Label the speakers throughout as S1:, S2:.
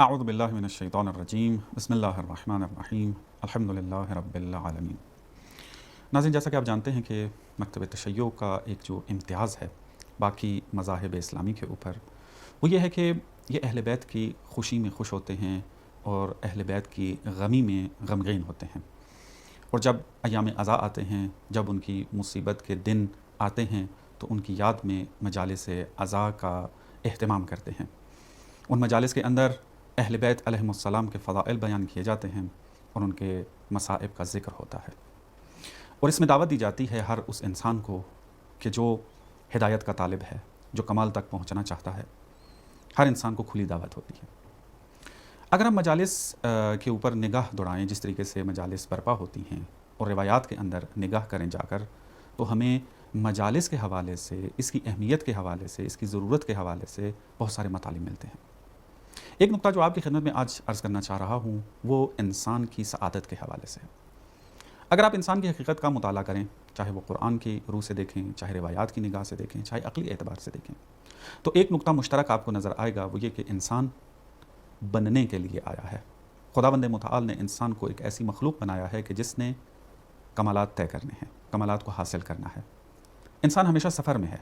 S1: اعوذ باللہ من الشیطان الرجیم بسم اللہ الرحمن الرحیم الحمدللہ رب العالمین۔ ناظرین، جیسا کہ آپ جانتے ہیں کہ مکتب تشیع کا ایک جو امتیاز ہے باقی مذاہب اسلامی کے اوپر، وہ یہ ہے کہ یہ اہل بیت کی خوشی میں خوش ہوتے ہیں اور اہل بیت کی غمی میں غمگین ہوتے ہیں، اور جب ایام عزا آتے ہیں، جب ان کی مصیبت کے دن آتے ہیں تو ان کی یاد میں مجالس عزا کا اہتمام کرتے ہیں۔ ان مجالس کے اندر اہل بیت علیہم السلام کے فضائل بیان کیے جاتے ہیں اور ان کے مصائب کا ذکر ہوتا ہے، اور اس میں دعوت دی جاتی ہے ہر اس انسان کو کہ جو ہدایت کا طالب ہے، جو کمال تک پہنچنا چاہتا ہے، ہر انسان کو کھلی دعوت ہوتی ہے۔ اگر ہم مجالس کے اوپر نگاہ دوڑائیں، جس طریقے سے مجالس برپا ہوتی ہیں اور روایات کے اندر نگاہ کریں جا کر، تو ہمیں مجالس کے حوالے سے، اس کی اہمیت کے حوالے سے، اس کی ضرورت کے حوالے سے بہت سارے مطالب ملتے ہیں۔ ایک نقطہ جو آپ کی خدمت میں آج عرض کرنا چاہ رہا ہوں وہ انسان کی سعادت کے حوالے سے ہے۔ اگر آپ انسان کی حقیقت کا مطالعہ کریں، چاہے وہ قرآن کی روح سے دیکھیں، چاہے روایات کی نگاہ سے دیکھیں، چاہے عقلی اعتبار سے دیکھیں، تو ایک نقطہ مشترک آپ کو نظر آئے گا، وہ یہ کہ انسان بننے کے لیے آیا ہے۔ خداوند متعال نے انسان کو ایک ایسی مخلوق بنایا ہے کہ جس نے کمالات طے کرنے ہیں، کمالات کو حاصل کرنا ہے۔ انسان ہمیشہ سفر میں ہے،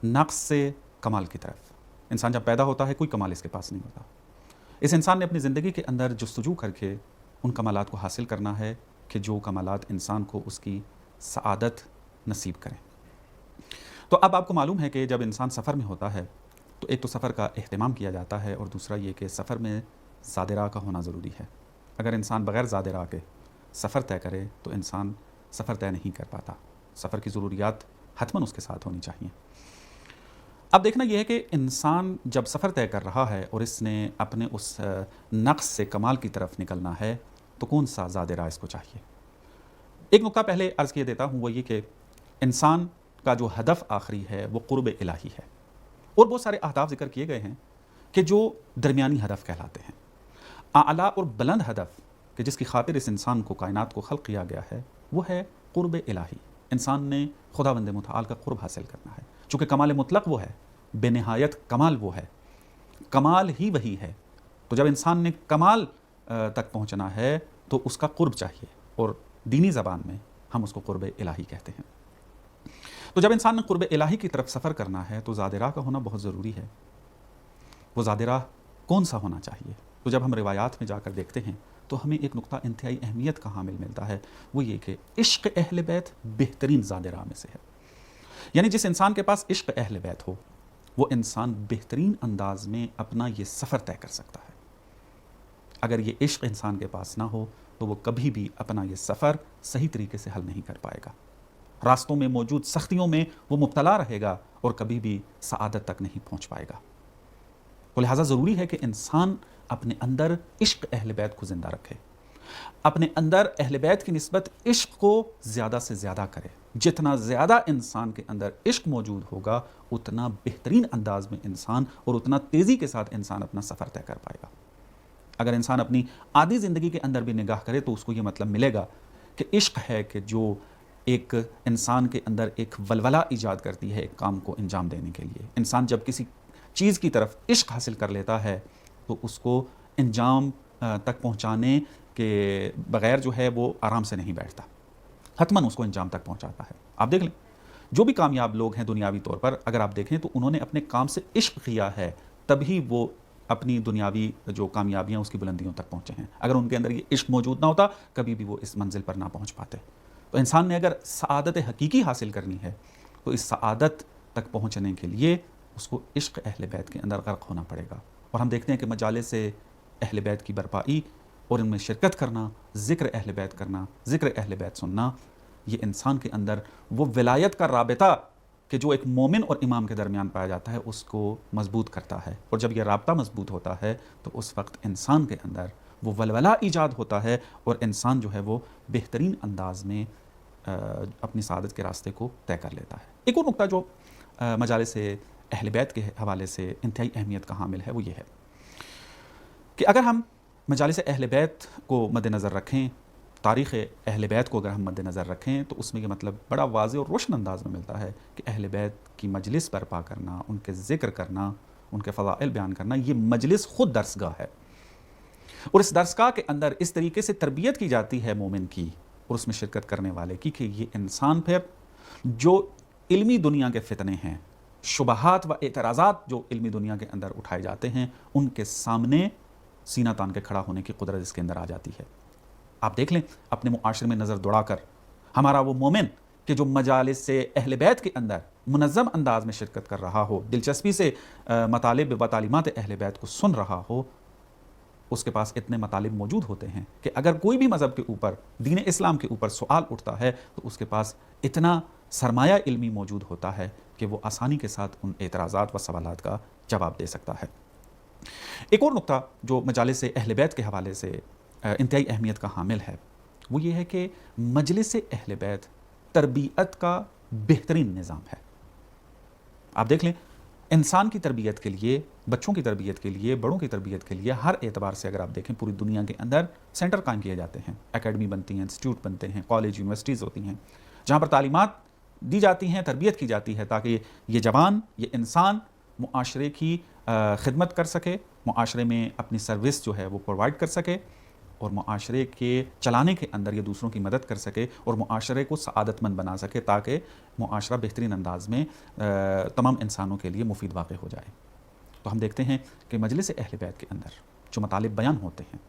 S1: نقص سے کمال کی طرف۔ انسان جب پیدا ہوتا ہے کوئی کمال اس کے پاس نہیں ہوتا۔ اس انسان نے اپنی زندگی کے اندر جستجو کر کے ان کمالات کو حاصل کرنا ہے کہ جو کمالات انسان کو اس کی سعادت نصیب کریں۔ تو اب آپ کو معلوم ہے کہ جب انسان سفر میں ہوتا ہے تو ایک تو سفر کا اہتمام کیا جاتا ہے، اور دوسرا یہ کہ سفر میں زاد راہ کا ہونا ضروری ہے۔ اگر انسان بغیر زاد راہ کے سفر طے کرے تو انسان سفر طے نہیں کر پاتا۔ سفر کی ضروریات حتماً اس کے ساتھ ہونی چاہیے۔ اب دیکھنا یہ ہے کہ انسان جب سفر طے کر رہا ہے اور اس نے اپنے اس نقص سے کمال کی طرف نکلنا ہے تو کون سا زاد راہ اس کو چاہیے؟ ایک نقطہ پہلے عرض کیے دیتا ہوں، وہ یہ کہ انسان کا جو ہدف آخری ہے وہ قرب الہی ہے، اور بہت سارے اہداف ذکر کیے گئے ہیں کہ جو درمیانی ہدف کہلاتے ہیں۔ اعلیٰ اور بلند ہدف کہ جس کی خاطر اس انسان کو، کائنات کو خلق کیا گیا ہے، وہ ہے قرب الہی۔ انسان نے خداوند متعال کا قرب حاصل کرنا ہے، چونکہ کمال مطلق وہ ہے، بے نہایت کمال وہ ہے، کمال ہی وہی ہے۔ تو جب انسان نے کمال تک پہنچنا ہے تو اس کا قرب چاہیے، اور دینی زبان میں ہم اس کو قرب الہی کہتے ہیں۔ تو جب انسان نے قرب الہی کی طرف سفر کرنا ہے تو زاد راہ کا ہونا بہت ضروری ہے۔ وہ زاد راہ کون سا ہونا چاہیے؟ تو جب ہم روایات میں جا کر دیکھتے ہیں تو ہمیں ایک نقطہ انتہائی اہمیت کا حامل ملتا ہے، وہ یہ کہ عشق اہل بیت بہترین زاد راہ میں سے ہے۔ یعنی جس انسان کے پاس عشق اہل بیت ہو، وہ انسان بہترین انداز میں اپنا یہ سفر طے کر سکتا ہے۔ اگر یہ عشق انسان کے پاس نہ ہو تو وہ کبھی بھی اپنا یہ سفر صحیح طریقے سے حل نہیں کر پائے گا۔ راستوں میں موجود سختیوں میں وہ مبتلا رہے گا اور کبھی بھی سعادت تک نہیں پہنچ پائے گا۔ تو لہٰذا ضروری ہے کہ انسان اپنے اندر عشق اہل بیت کو زندہ رکھے، اپنے اندر اہل بیت کی نسبت عشق کو زیادہ سے زیادہ کرے۔ جتنا زیادہ انسان کے اندر عشق موجود ہوگا اتنا بہترین انداز میں انسان اور اتنا تیزی کے ساتھ انسان اپنا سفر طے کر پائے گا۔ اگر انسان اپنی عادی زندگی کے اندر بھی نگاہ کرے تو اس کو یہ مطلب ملے گا کہ عشق ہے کہ جو ایک انسان کے اندر ایک ولولہ ایجاد کرتی ہے ایک کام کو انجام دینے کے لیے۔ انسان جب کسی چیز کی طرف عشق حاصل کر لیتا ہے تو اس کو انجام تک پہنچانے کے بغیر جو ہے وہ آرام سے نہیں بیٹھتا، حتماً اس کو انجام تک پہنچاتا ہے۔ آپ دیکھ لیں جو بھی کامیاب لوگ ہیں دنیاوی طور پر، اگر آپ دیکھیں تو انہوں نے اپنے کام سے عشق کیا ہے، تبھی وہ اپنی دنیاوی جو کامیابیاں اس کی بلندیوں تک پہنچے ہیں۔ اگر ان کے اندر یہ عشق موجود نہ ہوتا کبھی بھی وہ اس منزل پر نہ پہنچ پاتے۔ تو انسان نے اگر سعادت حقیقی حاصل کرنی ہے تو اس سعادت تک پہنچنے کے لیے اس کو عشق اہل بیت کے اندر غرق ہونا پڑے گا۔ اور ہم دیکھتے ہیں کہ مجالس سے اہل بیت کی برپائی اور ان میں شرکت کرنا، ذکر اہل بیت کرنا، ذکر اہل بیت سننا، یہ انسان کے اندر وہ ولایت کا رابطہ کہ جو ایک مومن اور امام کے درمیان پایا جاتا ہے اس کو مضبوط کرتا ہے۔ اور جب یہ رابطہ مضبوط ہوتا ہے تو اس وقت انسان کے اندر وہ ولولہ ایجاد ہوتا ہے اور انسان جو ہے وہ بہترین انداز میں اپنی سعادت کے راستے کو طے کر لیتا ہے۔ ایک اور نقطہ جو مجالس اہل بیت کے حوالے سے انتہائی اہمیت کا حامل ہے وہ یہ ہے کہ اگر ہم مجالس اہل بیت کو مد نظر رکھیں، تاریخ اہل بیت کو اگر ہم مد نظر رکھیں تو اس میں یہ مطلب بڑا واضح اور روشن انداز میں ملتا ہے کہ اہل بیت کی مجلس برپا کرنا، ان کے ذکر کرنا، ان کے فضائل بیان کرنا، یہ مجلس خود درسگاہ ہے، اور اس درسگاہ کے اندر اس طریقے سے تربیت کی جاتی ہے مومن کی اور اس میں شرکت کرنے والے کی کہ یہ انسان پھر جو علمی دنیا کے فتنے ہیں، شبہات و اعتراضات جو علمی دنیا کے اندر اٹھائے جاتے ہیں، ان کے سامنے سینہ تان کے کھڑا ہونے کی قدرت اس کے اندر آ جاتی ہے۔ آپ دیکھ لیں اپنے معاشرے میں نظر دوڑا کر، ہمارا وہ مومن کہ جو مجالس سے اہل بیت کے اندر منظم انداز میں شرکت کر رہا ہو، دلچسپی سے مطالب و تعلیمات اہل بیت کو سن رہا ہو، اس کے پاس اتنے مطالب موجود ہوتے ہیں کہ اگر کوئی بھی مذہب کے اوپر، دین اسلام کے اوپر سوال اٹھتا ہے تو اس کے پاس اتنا سرمایہ علمی موجود ہوتا ہے کہ وہ آسانی کے ساتھ ان اعتراضات و سوالات کا جواب دے سکتا ہے۔ ایک اور نقطہ جو مجالس اہل بیت کے حوالے سے انتہائی اہمیت کا حامل ہے، وہ یہ ہے کہ مجلس اہل بیت تربیت کا بہترین نظام ہے۔ آپ دیکھ لیں انسان کی تربیت کے لیے، بچوں کی تربیت کے لیے، بڑوں کی تربیت کے لیے ہر اعتبار سے اگر آپ دیکھیں پوری دنیا کے اندر سینٹر قائم کیے جاتے ہیں، اکیڈمی بنتی ہیں، انسٹیٹیوٹ بنتے ہیں، کالج، یونیورسٹیز ہوتی ہیں، جہاں پر تعلیمات دی جاتی ہیں، تربیت کی جاتی ہے تاکہ یہ جوان، یہ انسان معاشرے کی خدمت کر سکے، معاشرے میں اپنی سروس جو ہے وہ پرووائڈ کر سکے، اور معاشرے کے چلانے کے اندر یہ دوسروں کی مدد کر سکے اور معاشرے کو سعادت مند بنا سکے تاکہ معاشرہ بہترین انداز میں تمام انسانوں کے لیے مفید واقع ہو جائے۔ تو ہم دیکھتے ہیں کہ مجلس اہل بیت کے اندر جو مطالب بیان ہوتے ہیں،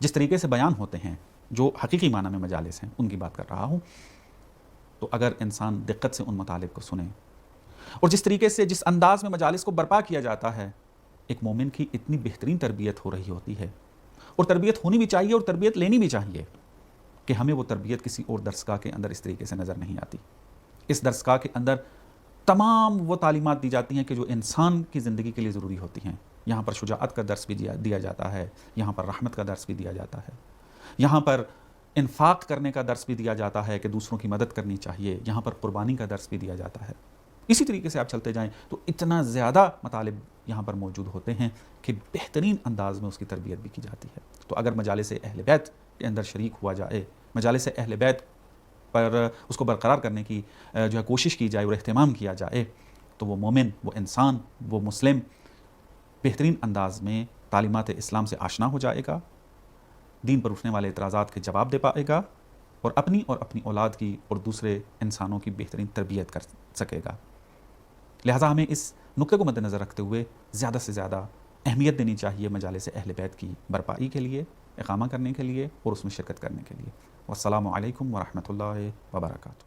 S1: جس طریقے سے بیان ہوتے ہیں، جو حقیقی معنی میں مجالس ہیں ان کی بات کر رہا ہوں، تو اگر انسان دقت سے ان مطالب کو سنے اور جس طریقے سے، جس انداز میں مجالس کو برپا کیا جاتا ہے، ایک مومن کی اتنی بہترین تربیت ہو رہی ہوتی ہے، اور تربیت ہونی بھی چاہیے اور تربیت لینی بھی چاہیے کہ ہمیں وہ تربیت کسی اور درسگاہ کے اندر اس طریقے سے نظر نہیں آتی۔ اس درسگاہ کے اندر تمام وہ تعلیمات دی جاتی ہیں کہ جو انسان کی زندگی کے لیے ضروری ہوتی ہیں۔ یہاں پر شجاعت کا درس بھی دیا جاتا ہے، یہاں پر رحمت کا درس بھی دیا جاتا ہے، یہاں پر انفاق کرنے کا درس بھی دیا جاتا ہے کہ دوسروں کی مدد کرنی چاہیے، یہاں پر قربانی کا درس بھی دیا جاتا ہے۔ اسی طریقے سے آپ چلتے جائیں تو اتنا زیادہ مطالب یہاں پر موجود ہوتے ہیں کہ بہترین انداز میں اس کی تربیت بھی کی جاتی ہے۔ تو اگر مجالس اہل بیت کے اندر شریک ہوا جائے، مجالس اہل بیت پر اس کو برقرار کرنے کی جو ہے کوشش کی جائے اور اہتمام کیا جائے، تو وہ مومن، وہ انسان، وہ مسلم بہترین انداز میں تعلیمات اسلام سے آشنا ہو جائے گا، دین پر اٹھنے والے اعتراضات کے جواب دے پائے گا، اور اپنی اولاد کی اور دوسرے انسانوں کی بہترین تربیت کر سکے گا۔ لہٰذا ہمیں اس نقطے کو مد نظر رکھتے ہوئے زیادہ سے زیادہ اہمیت دینی چاہیے مجالس اہل بیت کی برپائی کے لیے، اقامہ کرنے کے لیے اور اس میں شرکت کرنے کے لیے۔ والسلام علیکم ورحمۃ اللہ وبرکاتہ۔